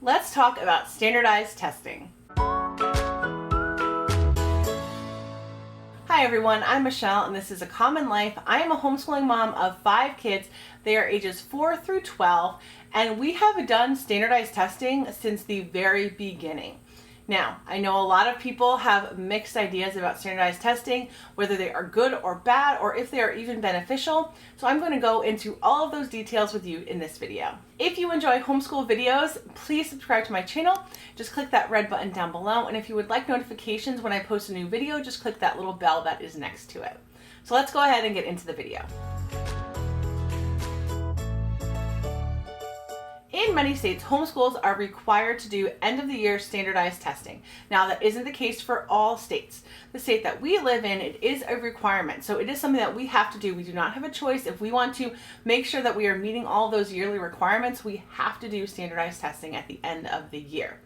Let's talk about standardized testing. Hi everyone, I'm Michelle and this is A Common Life. I am a homeschooling mom of 5 kids. They are ages 4 through 12 and we have done standardized testing since the very beginning. Now, I know a lot of people have mixed ideas about standardized testing, whether they are good or bad, or if they are even beneficial. So I'm going to go into all of those details with you in this video. If you enjoy homeschool videos, please subscribe to my channel. Just click that red button down below. And if you would like notifications when I post a new video, just click that little bell that is next to it. So let's go ahead and get into the video. In many states, homeschools are required to do end-of-the-year standardized testing. Now, that isn't the case for all states. The state that we live in, it is a requirement. So it is something that we have to do. We do not have a choice. If we want to make sure that we are meeting all of those yearly requirements, we have to do standardized testing at the end of the year.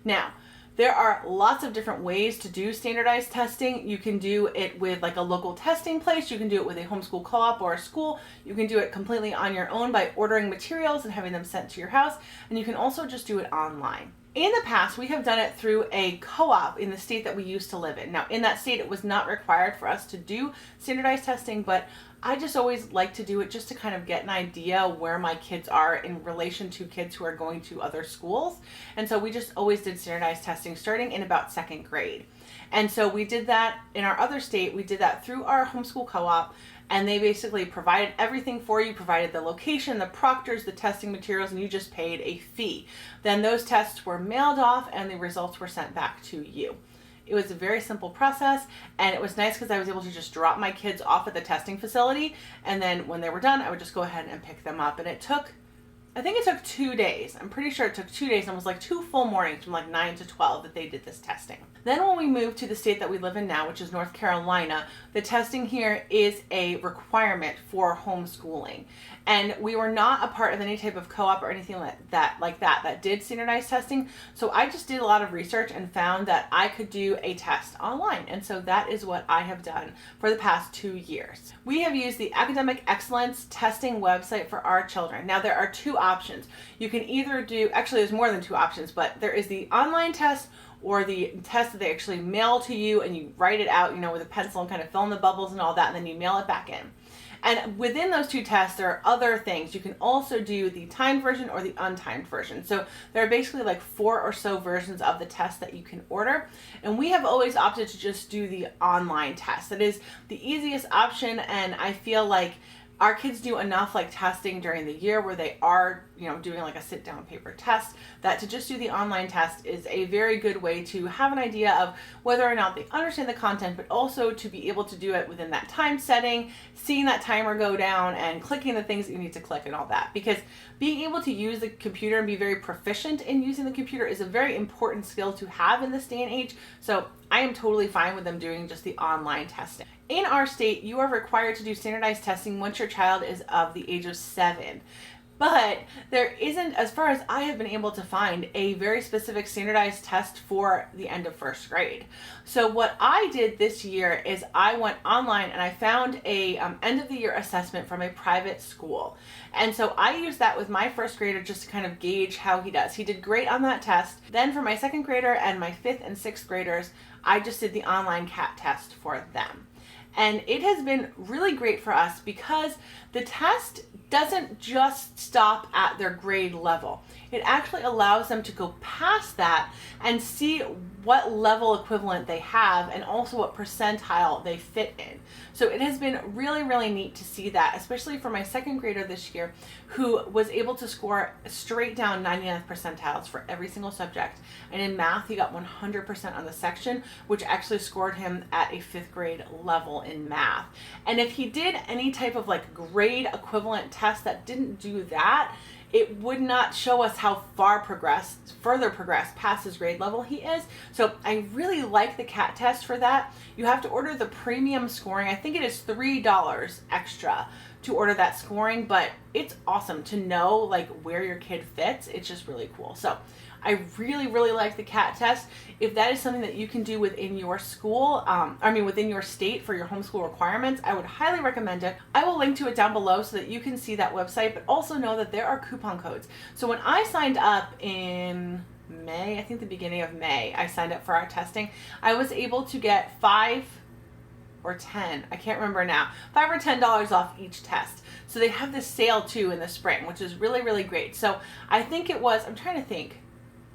Now, there are lots of different ways to do standardized testing. You can do it with like a local testing place. You can do it with a homeschool co-op or a school. You can do it completely on your own by ordering materials and having them sent to your house. And you can also just do it online. In the past, we have done it through a co-op in the state that we used to live in. Now, in that state, it was not required for us to do standardized testing, but I just always like to do it just to kind of get an idea where my kids are in relation to kids who are going to other schools. And so we just always did standardized testing starting in about 2nd grade. And so we did that in our other state. We did that through our homeschool co-op, and they basically provided everything for you, provided the location, the proctors, the testing materials, and you just paid a fee. Then those tests were mailed off and the results were sent back to you. It was a very simple process, and it was nice because I was able to just drop my kids off at the testing facility, and then when they were done, I would just go ahead and pick them up. And I think it took 2 days. I'm pretty sure it took 2 days, and it was like 2 full mornings from like 9 to 12 that they did this testing. Then when we moved to the state that we live in now, which is North Carolina, the testing here is a requirement for homeschooling. And we were not a part of any type of co-op or anything like that did standardized testing. So I just did a lot of research and found that I could do a test online. And so that is what I have done for the past 2 years. We have used the Academic Excellence Testing website for our children. Now there are 2 options. You can either do, actually there's more than 2 options, but there is the online test or the test that they actually mail to you and you write it out, with a pencil and kind of fill in the bubbles and all that, and then you mail it back in. And within those 2 tests, there are other things. You can also do the timed version or the untimed version. So there are basically like 4 or so versions of the test that you can order. And we have always opted to just do the online test. That is the easiest option, and I feel like our kids do enough like testing during the year where they are, doing like a sit down paper test, that to just do the online test is a very good way to have an idea of whether or not they understand the content, but also to be able to do it within that time setting, seeing that timer go down and clicking the things that you need to click and all that. Because being able to use the computer and be very proficient in using the computer is a very important skill to have in this day and age. So I am totally fine with them doing just the online testing. In our state, you are required to do standardized testing once your child is of the age of 7. But there isn't, as far as I have been able to find, a very specific standardized test for the end of 1st grade. So what I did this year is I went online and I found a end of the year assessment from a private school. And so I used that with my 1st grader just to kind of gauge how he does. He did great on that test. Then for my 2nd grader and my 5th and 6th graders, I just did the online CAT test for them. And it has been really great for us because the test doesn't just stop at their grade level. It actually allows them to go past that and see what level equivalent they have and also what percentile they fit in. So it has been really, really neat to see that, especially for my 2nd grader this year, who was able to score straight down 99th percentiles for every single subject. And in math, he got 100% on the section, which actually scored him at a 5th grade level in math. And if he did any type of like grade equivalent test that didn't do that, it would not show us how further progressed past his grade level he is. So I really like the CAT test for that. You have to order the premium scoring. I think it is $3 extra to order that scoring, but it's awesome to know like where your kid fits. It's just really cool. So I really, really like the CAT test. If that is something that you can do within your school, within your state for your homeschool requirements, I would highly recommend it. I will link to it down below so that you can see that website, but also know that there are coupon codes. So when I signed up in May, I think the beginning of May, I signed up for our testing, I was able to get 5 or 10, I can't remember now, $5 or $10 off each test. So they have this sale too in the spring, which is really, really great. So I think it was, I'm trying to think.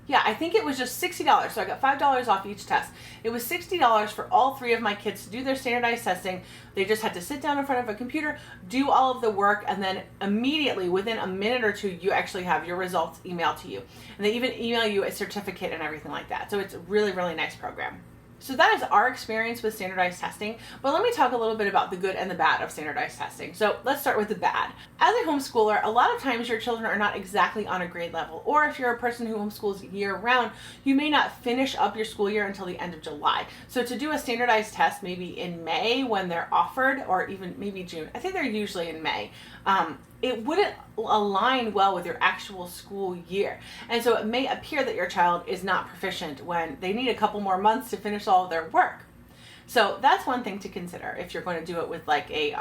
Yeah, I think it was just $60. So I got $5 off each test. It was $60 for all 3 of my kids to do their standardized testing. They just had to sit down in front of a computer, do all of the work, and then immediately, within a minute or two, you actually have your results emailed to you. And they even email you a certificate and everything like that. So it's a really, really nice program. So that is our experience with standardized testing, but let me talk a little bit about the good and the bad of standardized testing. So let's start with the bad. As a homeschooler, a lot of times your children are not exactly on a grade level, or if you're a person who homeschools year round, you may not finish up your school year until the end of July. So to do a standardized test maybe in May when they're offered, or even maybe June, I think they're usually in May, it wouldn't align well with your actual school year. And so it may appear that your child is not proficient when they need a couple more months to finish all of their work. So that's one thing to consider if you're going to do it with like a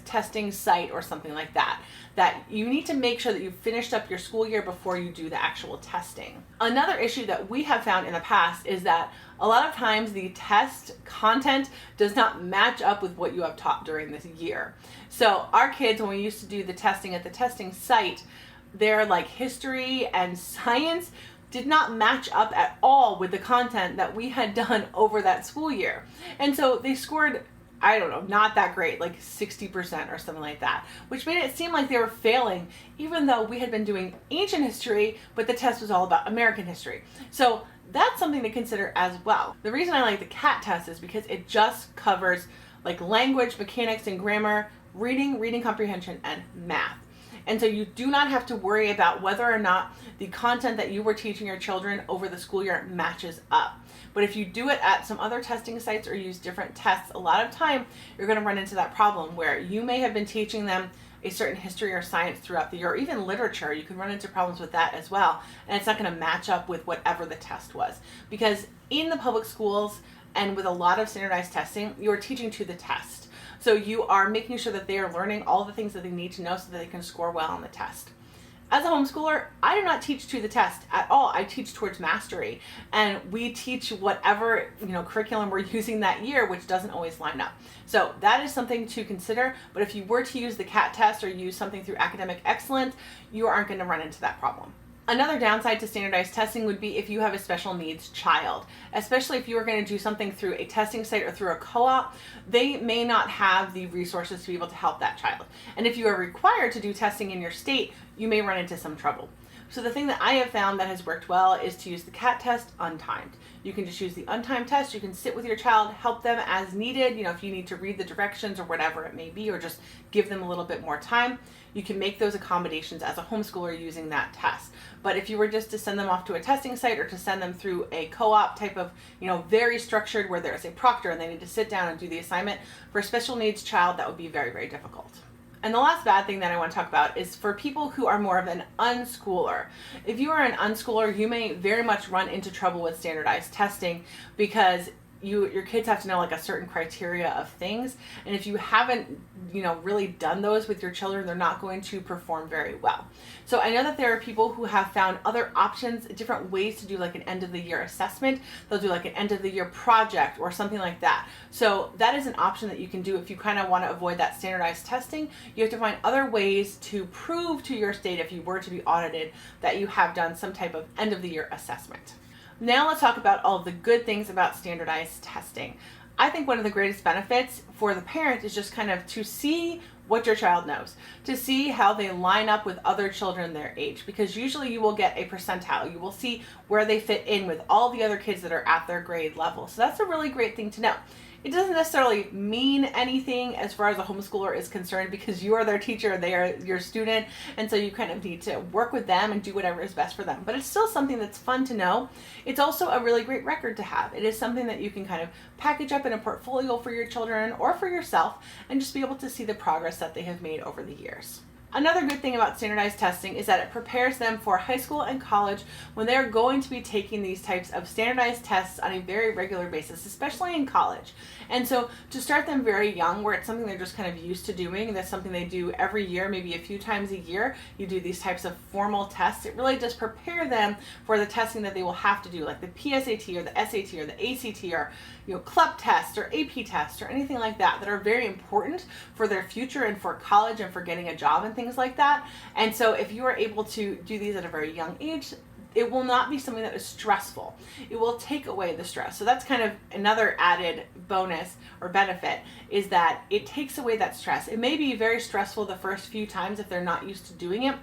testing site or something like that, that you need to make sure that you've finished up your school year before you do the actual testing. Another issue that we have found in the past is that a lot of times the test content does not match up with what you have taught during this year. So our kids, when we used to do the testing at the testing site, their like history and science did not match up at all with the content that we had done over that school year. And so they scored, I don't know, not that great, like 60% or something like that, which made it seem like they were failing, even though we had been doing ancient history, but the test was all about American history. So that's something to consider as well. The reason I like the CAT test is because it just covers like language, mechanics, and grammar, reading comprehension, and math. And so you do not have to worry about whether or not the content that you were teaching your children over the school year matches up. But if you do it at some other testing sites or use different tests, a lot of time you're going to run into that problem where you may have been teaching them a certain history or science throughout the year, or even literature. You can run into problems with that as well. And it's not going to match up with whatever the test was. Because in the public schools and with a lot of standardized testing, you are teaching to the test. So you are making sure that they are learning all the things that they need to know so that they can score well on the test. As a homeschooler, I do not teach to the test at all. I teach towards mastery, and we teach whatever curriculum we're using that year, which doesn't always line up. So that is something to consider. But if you were to use the CAT test or use something through academic excellence, you aren't going to run into that problem. Another downside to standardized testing would be if you have a special needs child, especially if you are going to do something through a testing site or through a co-op, they may not have the resources to be able to help that child. And if you are required to do testing in your state, you may run into some trouble. So the thing that I have found that has worked well is to use the CAT test untimed. You can just use the untimed test. You can sit with your child, help them as needed, if you need to read the directions or whatever it may be, or just give them a little bit more time. You can make those accommodations as a homeschooler using that test. But if you were just to send them off to a testing site or to send them through a co-op type of, very structured where there's a proctor and they need to sit down and do the assignment, for a special needs child, that would be very, very difficult. And the last bad thing that I want to talk about is for people who are more of an unschooler. If you are an unschooler, you may very much run into trouble with standardized testing because your kids have to know like a certain criteria of things. And if you haven't, really done those with your children, they're not going to perform very well. So I know that there are people who have found other options, different ways to do like an end of the year assessment. They'll do like an end of the year project or something like that. So that is an option that you can do if you kind of want to avoid that standardized testing. You have to find other ways to prove to your state, if you were to be audited, that you have done some type of end of the year assessment. Now let's talk about all of the good things about standardized testing. I think one of the greatest benefits for the parent is just kind of to see what your child knows, to see how they line up with other children their age, because usually you will get a percentile. You will see where they fit in with all the other kids that are at their grade level. So that's a really great thing to know. It doesn't necessarily mean anything as far as a homeschooler is concerned, because you are their teacher, they are your student, and so you kind of need to work with them and do whatever is best for them. But it's still something that's fun to know. It's also a really great record to have. It is something that you can kind of package up in a portfolio for your children or for yourself and just be able to see the progress that they have made over the years. Another good thing about standardized testing is that it prepares them for high school and college when they're going to be taking these types of standardized tests on a very regular basis, especially in college. And so to start them very young, where it's something they're just kind of used to doing, that's something they do every year, maybe a few times a year, you do these types of formal tests, it really does prepare them for the testing that they will have to do, like the PSAT or the SAT or the ACT or CLEP test or AP test or anything like that, that are very important for their future and for college and for getting a job and things like that. And so if you are able to do these at a very young age, it will not be something that is stressful. It will take away the stress. So that's kind of another added bonus or benefit, is that it takes away that stress. It may be very stressful the first few times if they're not used to doing it,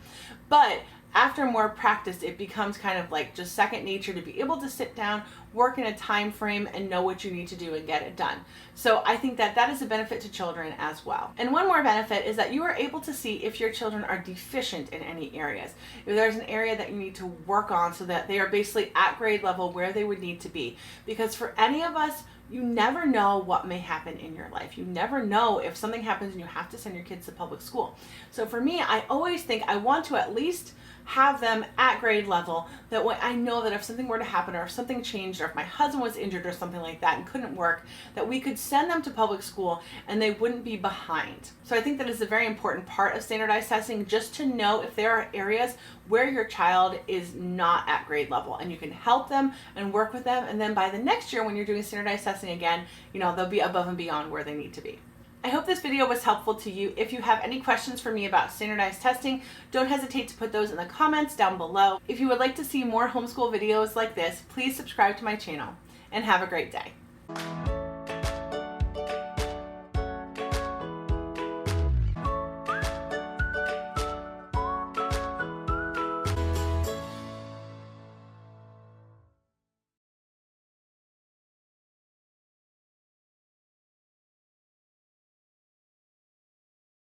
but after more practice, it becomes kind of like just second nature to be able to sit down, work in a time frame, and know what you need to do and get it done. So I think that that is a benefit to children as well. And one more benefit is that you are able to see if your children are deficient in any areas. If there's an area that you need to work on so that they are basically at grade level where they would need to be. Because for any of us, you never know what may happen in your life. You never know if something happens and you have to send your kids to public school. So for me, I always think I want to at least have them at grade level, that way I know that if something were to happen or if something changed or if my husband was injured or something like that and couldn't work, that we could send them to public school and they wouldn't be behind. So I think that is a very important part of standardized testing, just to know if there are areas where your child is not at grade level, and you can help them and work with them, and then by the next year when you're doing standardized testing again, they'll be above and beyond where they need to be. I hope this video was helpful to you. If you have any questions for me about standardized testing, don't hesitate to put those in the comments down below. If you would like to see more homeschool videos like this, please subscribe to my channel, and have a great day.